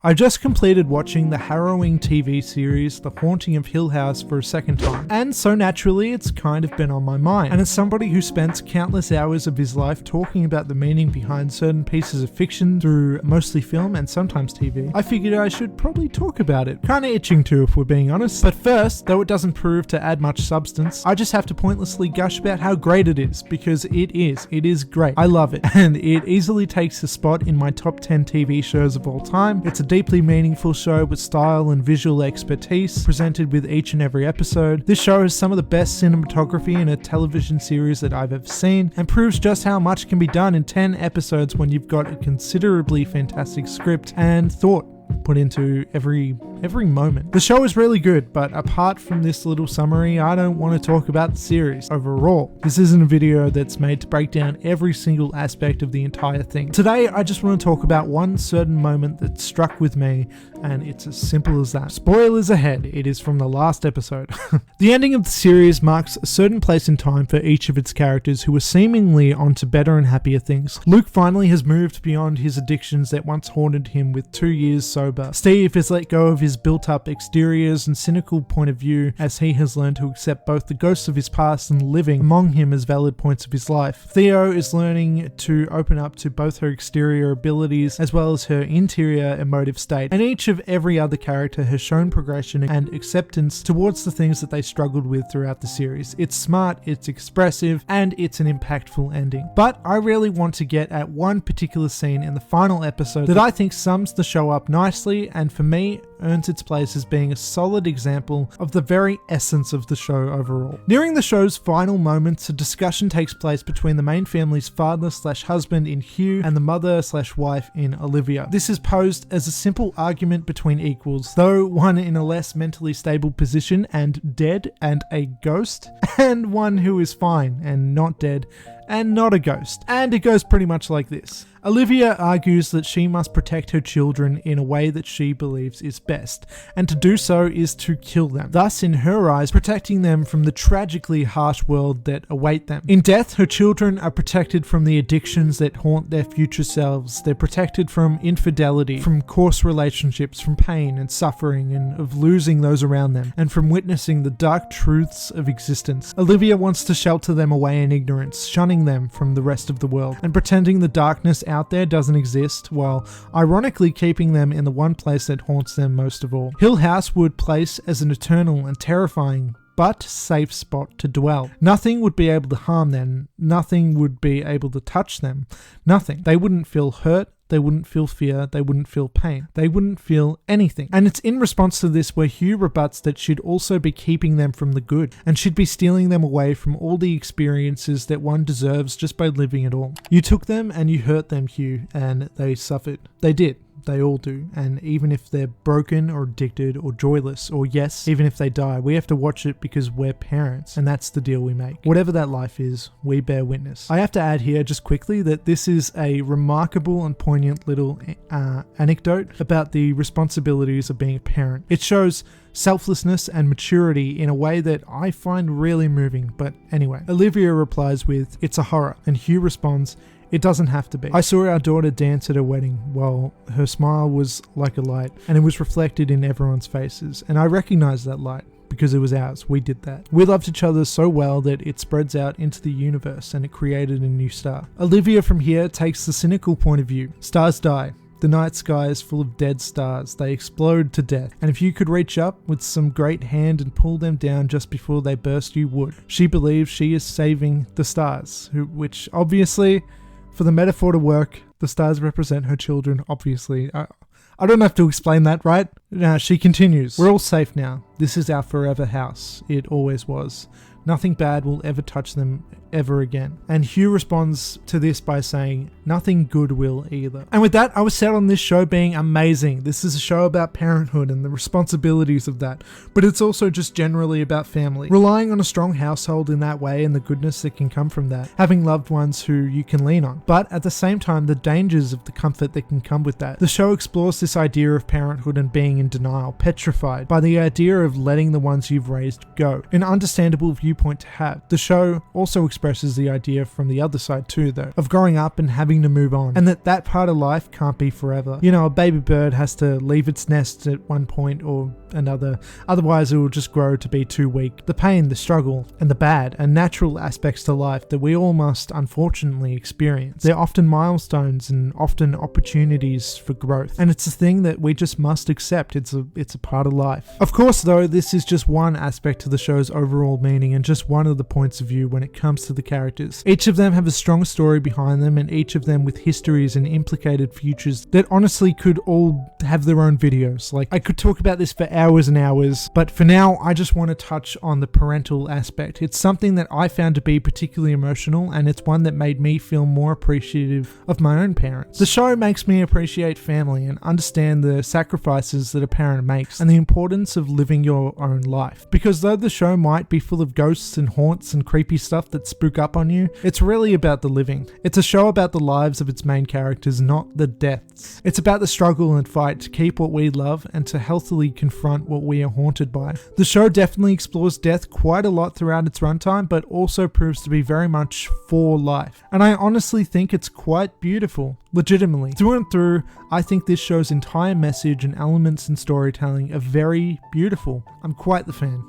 I just completed watching the harrowing TV series The Haunting of Hill House for a second time, and so naturally it's kind of been on my mind. And as somebody who spends countless hours of his life talking about the meaning behind certain pieces of fiction through mostly film and sometimes TV, I figured I should probably talk about it. Kinda itching to, if we're being honest. But first, though it doesn't prove to add much substance, I just have to pointlessly gush about how great it is, because it is great. I love it, and it easily takes a spot in my top 10 TV shows of all time. It's a deeply meaningful show with style and visual expertise presented with each and every episode. This show has some of the best cinematography in a television series that I've ever seen, and proves just how much can be done in 10 episodes when you've got a considerably fantastic script and thought put into every moment. The show is really good, but apart from this little summary, I don't want to talk about the series overall. This isn't a video that's made to break down every single aspect of the entire thing. Today, I just want to talk about one certain moment that struck with me, and it's as simple as that. Spoilers ahead, it is from the last episode. The ending of the series marks a certain place in time for each of its characters who are seemingly onto better and happier things. Luke finally has moved beyond his addictions that once haunted him with 2 years sober. Steve has let go of his built-up exteriors and cynical point of view as he has learned to accept both the ghosts of his past and living among him as valid points of his life. Theo is learning to open up to both her exterior abilities as well as her interior emotive state, and each of every other character has shown progression and acceptance towards the things that they struggled with throughout the series. It's smart, it's expressive, and it's an impactful ending. But I really want to get at one particular scene in the final episode that I think sums the show up nicely, and for me earns its place as being a solid example of the very essence of the show overall. Nearing the show's final moments, a discussion takes place between the main family's father/husband in Hugh and the mother/wife in Olivia. This is posed as a simple argument between equals, though one in a less mentally stable position and dead and a ghost, and one who is fine and not dead and not a ghost. And it goes pretty much like this. Olivia argues that she must protect her children in a way that she believes is best, and to do so is to kill them, thus in her eyes protecting them from the tragically harsh world that await them. In death, her children are protected from the addictions that haunt their future selves. They're protected from infidelity, from coarse relationships, from pain and suffering and of losing those around them, and from witnessing the dark truths of existence. Olivia wants to shelter them away in ignorance, shunning them from the rest of the world, and pretending the darkness out there doesn't exist, while ironically keeping them in the one place that haunts them most of all. Hill House would place as an eternal and terrifying but safe spot to dwell. Nothing would be able to harm them, nothing would be able to touch them, nothing. They wouldn't feel hurt, they wouldn't feel fear, they wouldn't feel pain, they wouldn't feel anything. And it's in response to this where Hugh rebuts that she'd also be keeping them from the good, and she'd be stealing them away from all the experiences that one deserves just by living at all. You took them and you hurt them, Hugh, and they suffered. They did. They all do, and even if they're broken or addicted or joyless, or yes, even if they die, we have to watch it because we're parents, and that's the deal we make. Whatever that life is, we bear witness. I have to add here just quickly that this is a remarkable and poignant little anecdote about the responsibilities of being a parent. It shows selflessness and maturity in a way that I find really moving, but anyway. Olivia replies with, "It's a horror," and Hugh responds, "It doesn't have to be. I saw our daughter dance at her wedding. Well, her smile was like a light, and it was reflected in everyone's faces. And I recognized that light because it was ours. We did that. We loved each other so well that it spreads out into the universe and it created a new star." Olivia from here takes the cynical point of view. Stars die. The night sky is full of dead stars. They explode to death. And if you could reach up with some great hand and pull them down just before they burst, you would. She believes she is saving the stars, which obviously, for the metaphor to work, the stars represent her children, obviously. I don't have to explain that, right? Now, she continues, "We're all safe now. This is our forever house. It always was. Nothing bad will ever touch them ever again." And Hugh responds to this by saying, "Nothing good will either." And with that, I was set on this show being amazing. This is a show about parenthood and the responsibilities of that, but it's also just generally about family. Relying on a strong household in that way and the goodness that can come from that. Having loved ones who you can lean on. But at the same time, the dangers of the comfort that can come with that. The show explores this idea of parenthood and being in denial, petrified by the idea of letting the ones you've raised go. An understandable viewpoint viewpoint to have. The show also expresses the idea from the other side too, though, of growing up and having to move on, and that part of life can't be forever. You know, a baby bird has to leave its nest at one point or another, otherwise it will just grow to be too weak. The pain, the struggle, and the bad are natural aspects to life that we all must unfortunately experience. They're often milestones and often opportunities for growth, and it's a thing that we just must accept. It's a part of life. Of course, though, this is just one aspect to the show's overall meaning and just one of the points of view when it comes to the characters. Each of them have a strong story behind them, and each of them with histories and implicated futures that honestly could all have their own videos. Like, I could talk about this for hours and hours, but for now I just want to touch on the parental aspect. It's something that I found to be particularly emotional, and it's one that made me feel more appreciative of my own parents. The show makes me appreciate family and understand the sacrifices that a parent makes and the importance of living your own life. Because though the show might be full of ghosts and haunts and creepy stuff that spook up on you, it's really about the living. It's a show about the lives of its main characters, not the deaths. It's about the struggle and fight to keep what we love and to healthily confront what we are haunted by. The show definitely explores death quite a lot throughout its runtime, but also proves to be very much for life. And I honestly think it's quite beautiful. Legitimately. Through and through, I think this show's entire message and elements and storytelling are very beautiful. I'm quite the fan.